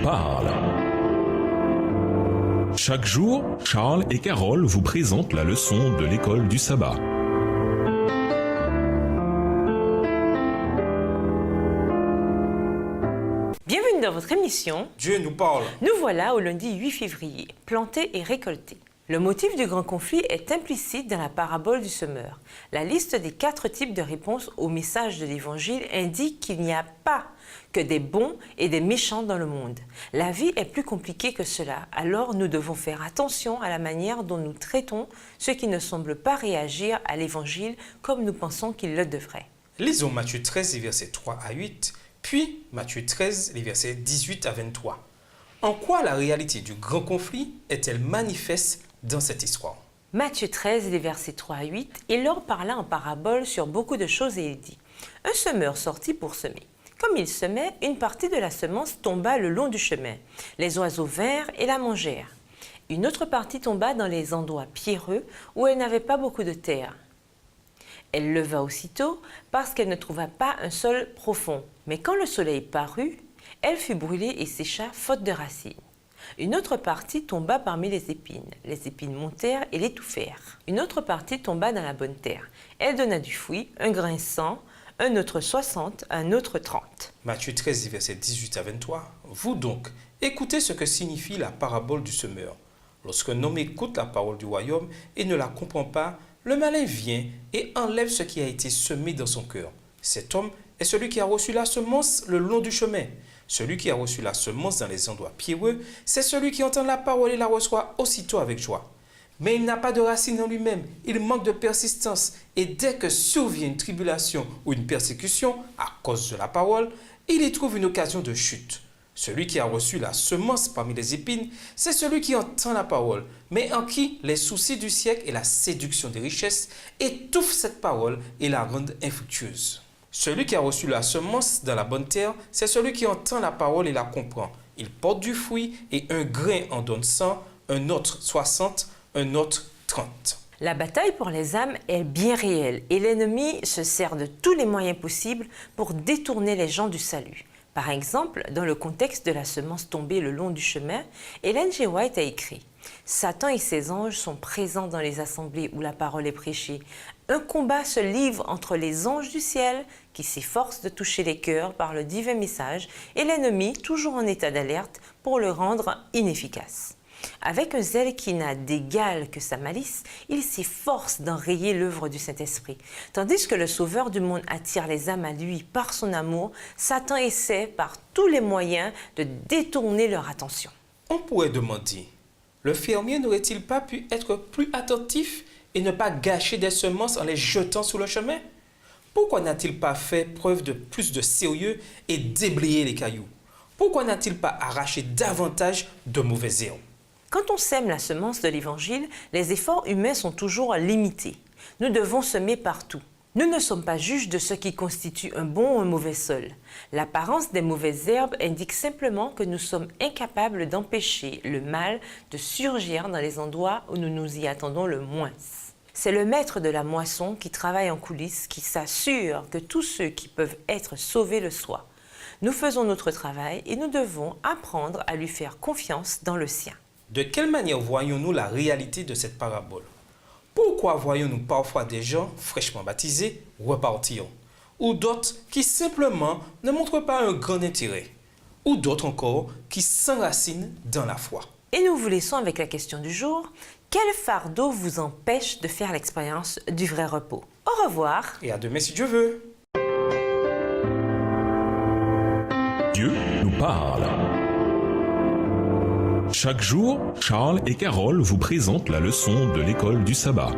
parle. Chaque jour, Charles et Carole vous présentent la leçon de l'école du sabbat. Bienvenue dans votre émission Dieu nous parle. Nous voilà au lundi 8 février, planter et récolter. Le motif du grand conflit est implicite dans la parabole du semeur. La liste des 4 types de réponses au message de l'Évangile indique qu'il n'y a pas que des bons et des méchants dans le monde. La vie est plus compliquée que cela, alors nous devons faire attention à la manière dont nous traitons ceux qui ne semblent pas réagir à l'Évangile comme nous pensons qu'ils le devraient. Lisons Matthieu 13, les versets 3 à 8, puis Matthieu 13, les versets 18 à 23. En quoi la réalité du grand conflit est-elle manifeste dans cette histoire? Matthieu 13, les versets 3 à 8, il leur parla en parabole sur beaucoup de choses et il dit « Un semeur sortit pour semer. Comme il semait, une partie de la semence tomba le long du chemin. Les oiseaux vinrent et la mangèrent. Une autre partie tomba dans les endroits pierreux où elle n'avait pas beaucoup de terre. Elle leva aussitôt parce qu'elle ne trouva pas un sol profond. Mais quand le soleil parut, elle fut brûlée et sécha faute de racines. Une autre partie tomba parmi les épines. Les épines montèrent et l'étouffèrent. Une autre partie tomba dans la bonne terre. Elle donna du fruit, un grain 100, un autre 60, un autre 30. Matthieu 13, versets 18 à 23. Vous donc, écoutez ce que signifie la parabole du semeur. Lorsqu'un homme écoute la parole du royaume et ne la comprend pas, le malin vient et enlève ce qui a été semé dans son cœur. Cet homme est celui qui a reçu la semence le long du chemin. Celui qui a reçu la semence dans les endroits pierreux, c'est celui qui entend la parole et la reçoit aussitôt avec joie. Mais il n'a pas de racine en lui-même, il manque de persistance, et dès que survient une tribulation ou une persécution à cause de la parole, il y trouve une occasion de chute. Celui qui a reçu la semence parmi les épines, c'est celui qui entend la parole, mais en qui les soucis du siècle et la séduction des richesses étouffent cette parole et la rendent infructueuse. Celui qui a reçu la semence dans la bonne terre, c'est celui qui entend la parole et la comprend. Il porte du fruit et un grain en donne 100, un autre 60, un autre 30. La bataille pour les âmes est bien réelle et l'ennemi se sert de tous les moyens possibles pour détourner les gens du salut. Par exemple, dans le contexte de la semence tombée le long du chemin, Ellen G. White a écrit « Satan et ses anges sont présents dans les assemblées où la parole est prêchée. Un combat se livre entre les anges du ciel qui s'efforcent de toucher les cœurs par le divin message et l'ennemi toujours en état d'alerte pour le rendre inefficace. Avec un zèle qui n'a d'égal que sa malice, il s'efforce d'enrayer l'œuvre du Saint-Esprit. Tandis que le Sauveur du monde attire les âmes à lui par son amour, Satan essaie par tous les moyens de détourner leur attention. On pourrait demander, le fermier n'aurait-il pas pu être plus attentif et ne pas gâcher des semences en les jetant sur le chemin? Pourquoi n'a-t-il pas fait preuve de plus de sérieux et déblayé les cailloux? Pourquoi n'a-t-il pas arraché davantage de mauvaises herbes? Quand on sème la semence de l'Évangile, les efforts humains sont toujours limités. Nous devons semer partout. Nous ne sommes pas juges de ce qui constitue un bon ou un mauvais sol. L'apparence des mauvaises herbes indique simplement que nous sommes incapables d'empêcher le mal de surgir dans les endroits où nous nous y attendons le moins. C'est le maître de la moisson qui travaille en coulisses, qui s'assure que tous ceux qui peuvent être sauvés le soient. Nous faisons notre travail et nous devons apprendre à lui faire confiance dans le sien. De quelle manière voyons-nous la réalité de cette parabole? Pourquoi voyons-nous parfois des gens fraîchement baptisés repartir? Ou d'autres qui simplement ne montrent pas un grand intérêt? Ou d'autres encore qui s'enracinent dans la foi? Et nous vous laissons avec la question du jour. Quel fardeau vous empêche de faire l'expérience du vrai repos? Au revoir. Et à demain si Dieu veut. Dieu nous parle. Chaque jour, Charles et Carole vous présentent la leçon de l'école du sabbat.